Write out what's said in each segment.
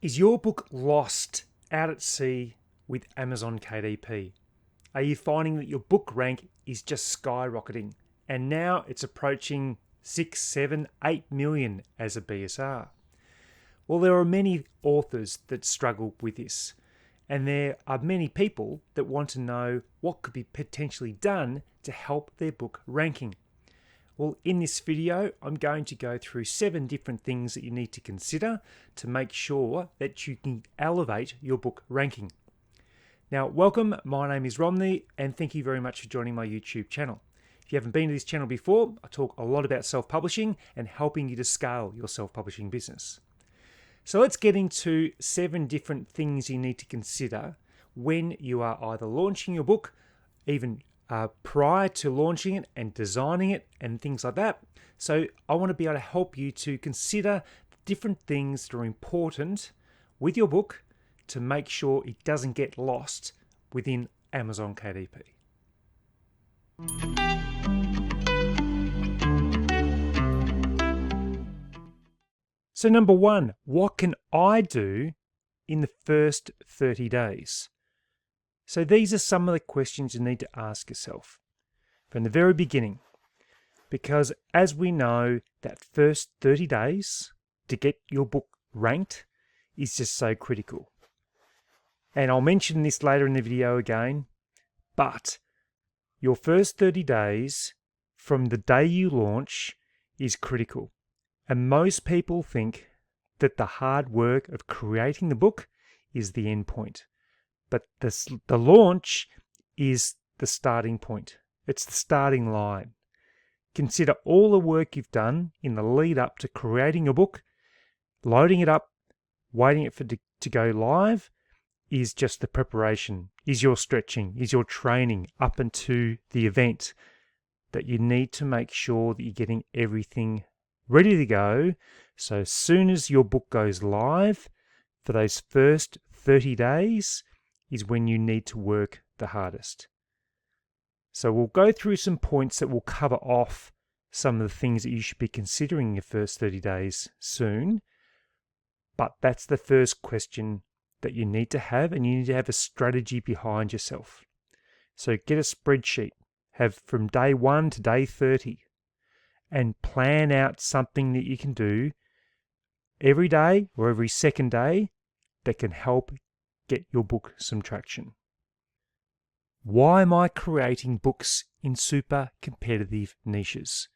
Is your book lost out at sea with Amazon KDP? Are you finding that your book rank is just skyrocketing and now it's approaching 6, 7, 8 million as a BSR? Well, there are many authors that struggle with this, and there are many people that want to know what could be potentially done to help their book ranking. Well, in this video, I'm going to go through 7 different things that you need to consider to make sure that you can elevate your book ranking. Now, welcome. My name is Romney, and thank you very much for joining my YouTube channel. If you haven't been to this channel before, I talk a lot about self-publishing and helping you to scale your self-publishing business. So let's get into 7 different things you need to consider when you are either launching your book, even prior to launching it and designing it and things like that. So I want to be able to help you to consider different things that are important with your book to make sure it doesn't get lost within Amazon KDP. So number 1, what can I do in the first 30 days? So these are some of the questions you need to ask yourself from the very beginning, because as we know, that first 30 days to get your book ranked is just so critical. And I'll mention this later in the video again, but your first 30 days from the day you launch is critical. And most people think that the hard work of creating the book is the end point. But the launch is the starting point. It's the starting line. Consider all the work you've done in the lead up to creating your book, loading it up, waiting for it to go live is just the preparation, is your stretching, is your training up into the event that you need to make sure that you're getting everything ready to go. So as soon as your book goes live, for those first 30 days, is when you need to work the hardest. So we'll go through some points that will cover off some of the things that you should be considering in your first 30 days soon. But that's the first question that you need to have, and you need to have a strategy behind yourself. So get a spreadsheet, have from day 1 to day 30, and plan out something that you can do every day or every second day that can help get your book some traction. Why am I creating books in super competitive niches?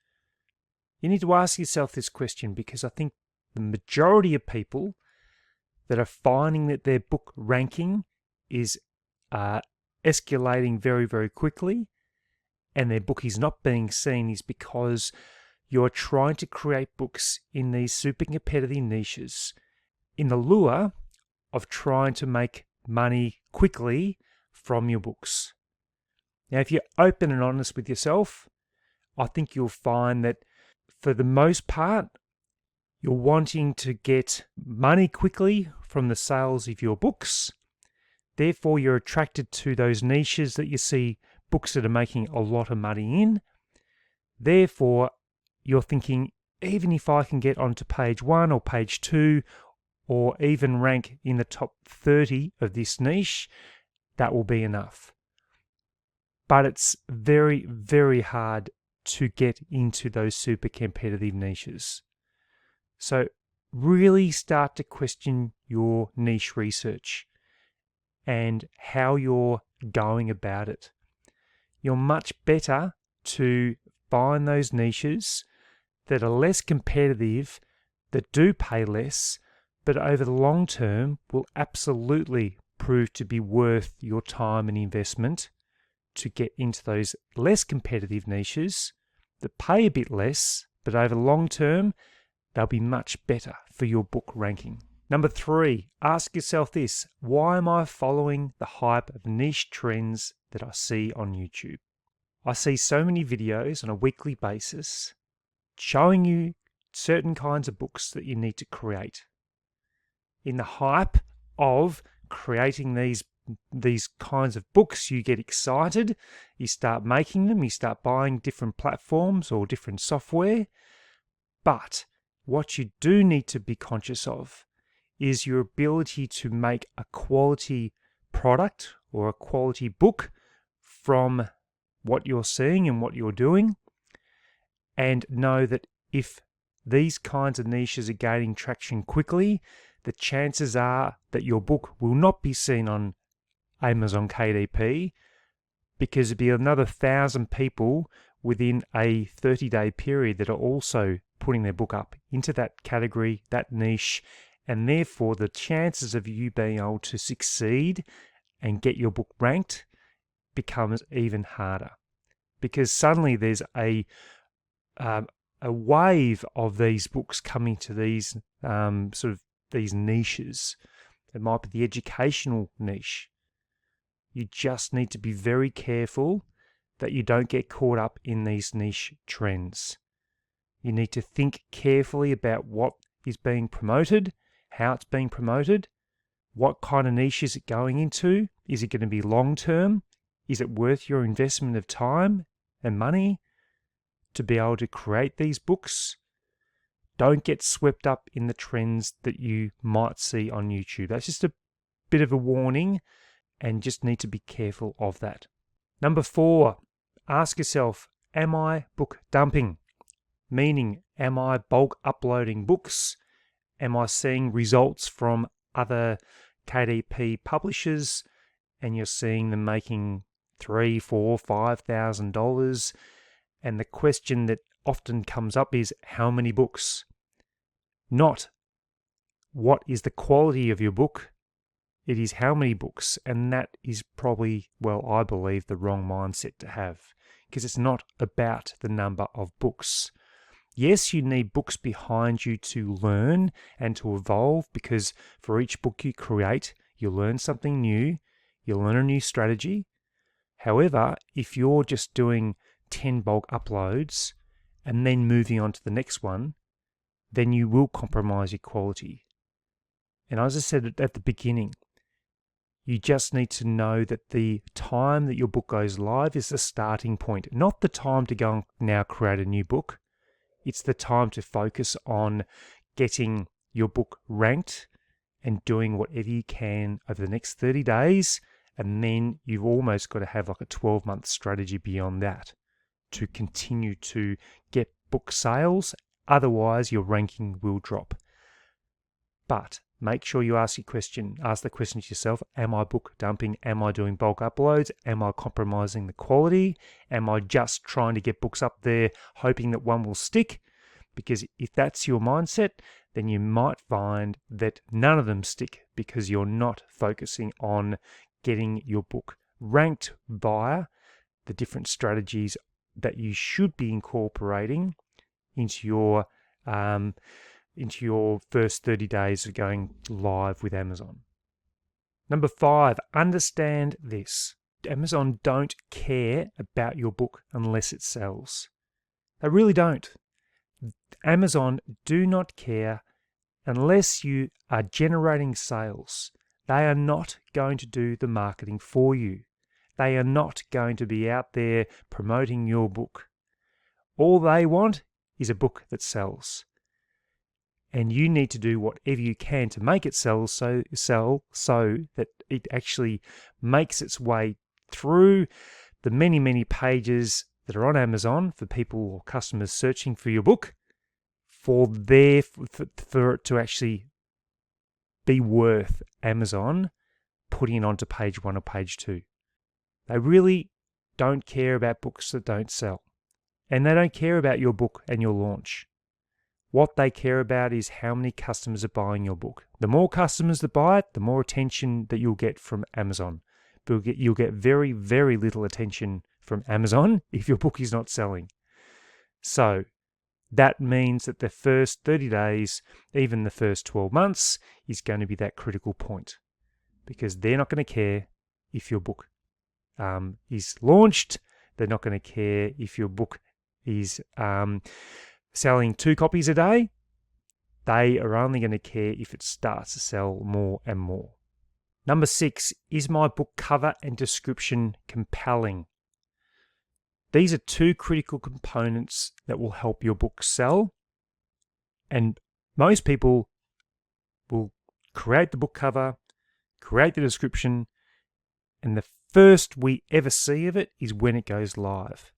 You need to ask yourself this question, because I think the majority of people that are finding that their book ranking is escalating very, very quickly and their book is not being seen is because you're trying to create books in these super competitive niches in the lure of trying to make money quickly from your books. Now, if you're open and honest with yourself, I think you'll find that for the most part, you're wanting to get money quickly from the sales of your books. Therefore, you're attracted to those niches that you see books that are making a lot of money in. Therefore, you're thinking, even if I can get onto page 1 or page 2, or even rank in the top 30 of this niche, that will be enough. But it's very, very hard to get into those super competitive niches. So really start to question your niche research and how you're going about it. You're much better to find those niches that are less competitive, that do pay less, but over the long term will absolutely prove to be worth your time and investment to get into those less competitive niches that pay a bit less, but over the long term, they'll be much better for your book ranking. Number 3, ask yourself this: why am I following the hype of niche trends that I see on YouTube? I see so many videos on a weekly basis showing you certain kinds of books that you need to create. In the hype of creating these kinds of books, you get excited, you start making them, you start buying different platforms or different software. But what you do need to be conscious of is your ability to make a quality product or a quality book from what you're seeing and what you're doing, and know that if these kinds of niches are gaining traction quickly, the chances are that your book will not be seen on Amazon KDP, because it'd be another 1,000 people within a 30-day period that are also putting their book up into that category, that niche, and therefore the chances of you being able to succeed and get your book ranked becomes even harder, because suddenly there's a wave of these books coming to these these niches. It might be the educational niche. You just need to be very careful that you don't get caught up in these niche trends. You need to think carefully about what is being promoted, how it's being promoted, what kind of niche is it going into? Is it going to be long term? Is it worth your investment of time and money to be able to create these books? Don't get swept up in the trends that you might see on YouTube. That's just a bit of a warning, and just need to be careful of that. Number 4, ask yourself, am I book dumping? Meaning, am I bulk uploading books? Am I seeing results from other KDP publishers and you're seeing them making $3,000, $4,000, $5,000? And the question that often comes up is, how many books? Not what is the quality of your book. It is how many books, and that is probably, well, I believe, the wrong mindset to have, because it's not about the number of books. Yes, you need books behind you to learn and to evolve, because for each book you create, you learn something new, you learn a new strategy. However, if you're just doing 10 bulk uploads and then moving on to the next one, then you will compromise your quality. And as I said at the beginning, you just need to know that the time that your book goes live is the starting point, not the time to go and now create a new book. It's the time to focus on getting your book ranked and doing whatever you can over the next 30 days. And then you've almost got to have like a 12-month strategy beyond that to continue to get book sales. Otherwise, your ranking will drop. But make sure you ask the question to yourself, am I book dumping? Am I doing bulk uploads? Am I compromising the quality? Am I just trying to get books up there, hoping that one will stick? Because if that's your mindset, then you might find that none of them stick, because you're not focusing on getting your book ranked via the different strategies that you should be incorporating into your first 30 days of going live with Amazon. Number 5, understand this. Amazon don't care about your book unless it sells. They really don't. Amazon do not care unless you are generating sales. They are not going to do the marketing for you. They are not going to be out there promoting your book. All they want is a book that sells. And you need to do whatever you can to make it sell so that it actually makes its way through the many, many pages that are on Amazon for people or customers searching for your book, for it to actually be worth Amazon putting it onto page 1 or page 2. They really don't care about books that don't sell. And they don't care about your book and your launch. What they care about is how many customers are buying your book. The more customers that buy it, the more attention that you'll get from Amazon. But you'll get very, very little attention from Amazon if your book is not selling. So that means that the first 30 days, even the first 12 months, is going to be that critical point, because they're not going to care if your book is launched. They're not going to care if your book is selling 2 copies a day. They are only going to care if it starts to sell more and more. Number 6, is my book cover and description compelling? These are 2 critical components that will help your book sell. And most people will create the book cover, create the description, and the first we ever see of it is when it goes live.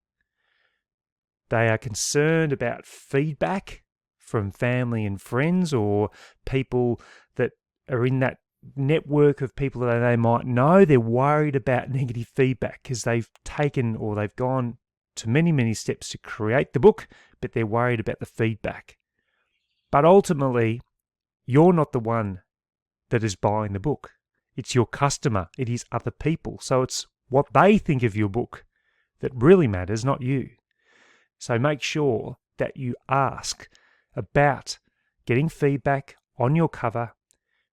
They are concerned about feedback from family and friends or people that are in that network of people that they might know. They're worried about negative feedback because they've taken or they've gone to many, many steps to create the book, but they're worried about the feedback. But ultimately, you're not the one that is buying the book. It's your customer. It is other people. So it's what they think of your book that really matters, not you. So make sure that you ask about getting feedback on your cover,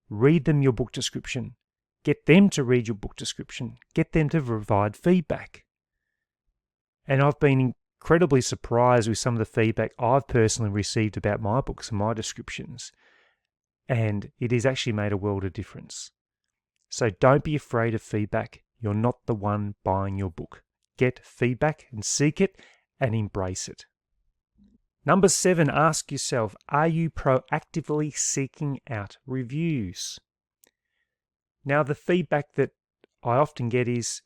read them your book description, get them to read your book description, get them to provide feedback. And I've been incredibly surprised with some of the feedback I've personally received about my books and my descriptions. And it has actually made a world of difference. So don't be afraid of feedback. You're not the one buying your book. Get feedback and seek it and embrace it. Number 7, ask yourself, are you proactively seeking out reviews? Now, the feedback that I often get is,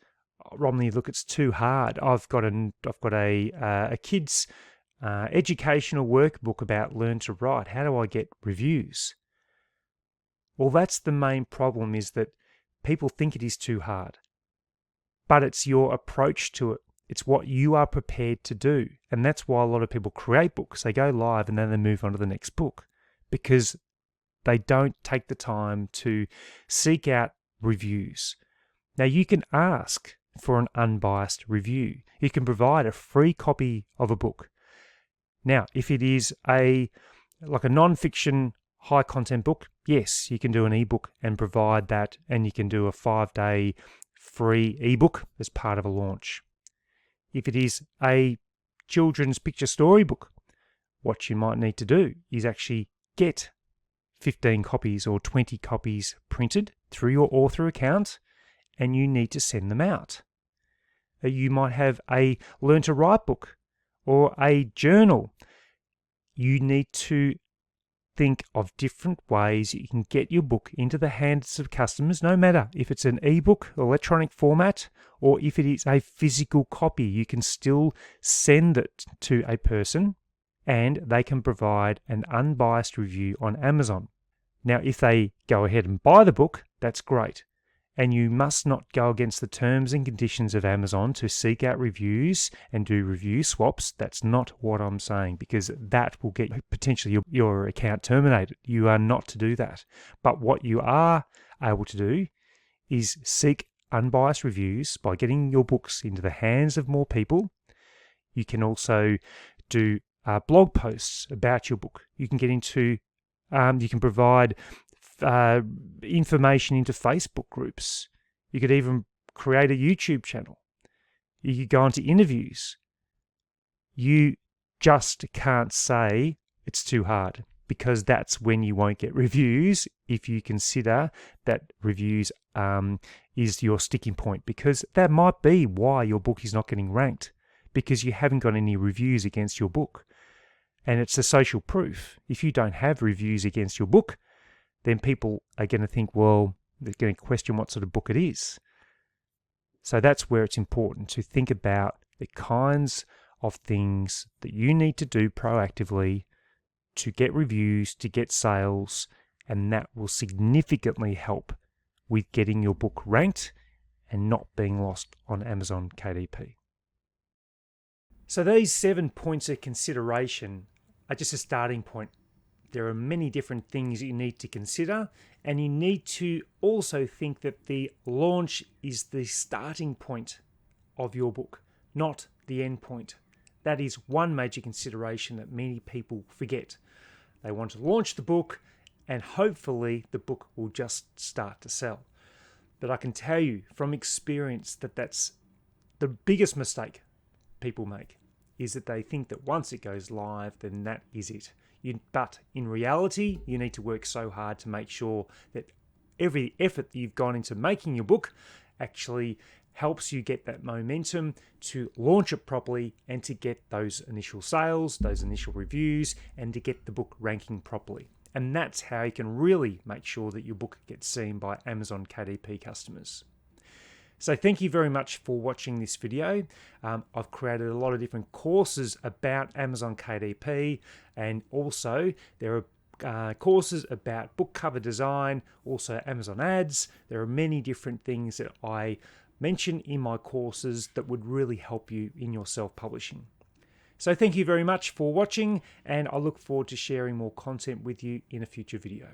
Romney, look, it's too hard. I've got a kid's educational workbook about learn to write. How do I get reviews? Well, that's the main problem, is that people think it is too hard. But it's your approach to it. It's what you are prepared to do. And that's why a lot of people create books. They go live and then they move on to the next book because they don't take the time to seek out reviews. Now, you can ask for an unbiased review. You can provide a free copy of a book. Now, if it is like a non-fiction high content book, yes, you can do an ebook and provide that, and you can do a 5-day free ebook as part of a launch. If it is a children's picture storybook, what you might need to do is actually get 15 copies or 20 copies printed through your author account, and you need to send them out. You might have a learn to write book or a journal. You need to think of different ways you can get your book into the hands of customers, no matter if it's an ebook, electronic format, or if it is a physical copy. You can still send it to a person and they can provide an unbiased review on Amazon. Now, if they go ahead and buy the book, that's great. And you must not go against the terms and conditions of Amazon to seek out reviews and do review swaps. That's not what I'm saying, because that will get potentially your account terminated. You are not to do that. But what you are able to do is seek unbiased reviews by getting your books into the hands of more people. You can also do blog posts about your book. You can get into, you can provide information into Facebook groups. You could even create a YouTube channel. You could go into interviews. You just can't say it's too hard, because that's when you won't get reviews if you consider that reviews is your sticking point, because that might be why your book is not getting ranked, because you haven't got any reviews against your book. And it's the social proof. If you don't have reviews against your book, then people are going to think, well, they're going to question what sort of book it is. So that's where it's important to think about the kinds of things that you need to do proactively to get reviews, to get sales, and that will significantly help with getting your book ranked and not being lost on Amazon KDP. So these 7 points of consideration are just a starting point. There are many different things you need to consider, and you need to also think that the launch is the starting point of your book, not the end point. That is one major consideration that many people forget. They want to launch the book, and hopefully the book will just start to sell. But I can tell you from experience that that's the biggest mistake people make, is that they think that once it goes live, then that is it. But in reality, you need to work so hard to make sure that every effort that you've gone into making your book actually helps you get that momentum to launch it properly and to get those initial sales, those initial reviews, and to get the book ranking properly. And that's how you can really make sure that your book gets seen by Amazon KDP customers. So thank you very much for watching this video. I've created a lot of different courses about Amazon KDP, and also there are courses about book cover design, also Amazon ads. There are many different things that I mention in my courses that would really help you in your self-publishing. So thank you very much for watching, and I look forward to sharing more content with you in a future video.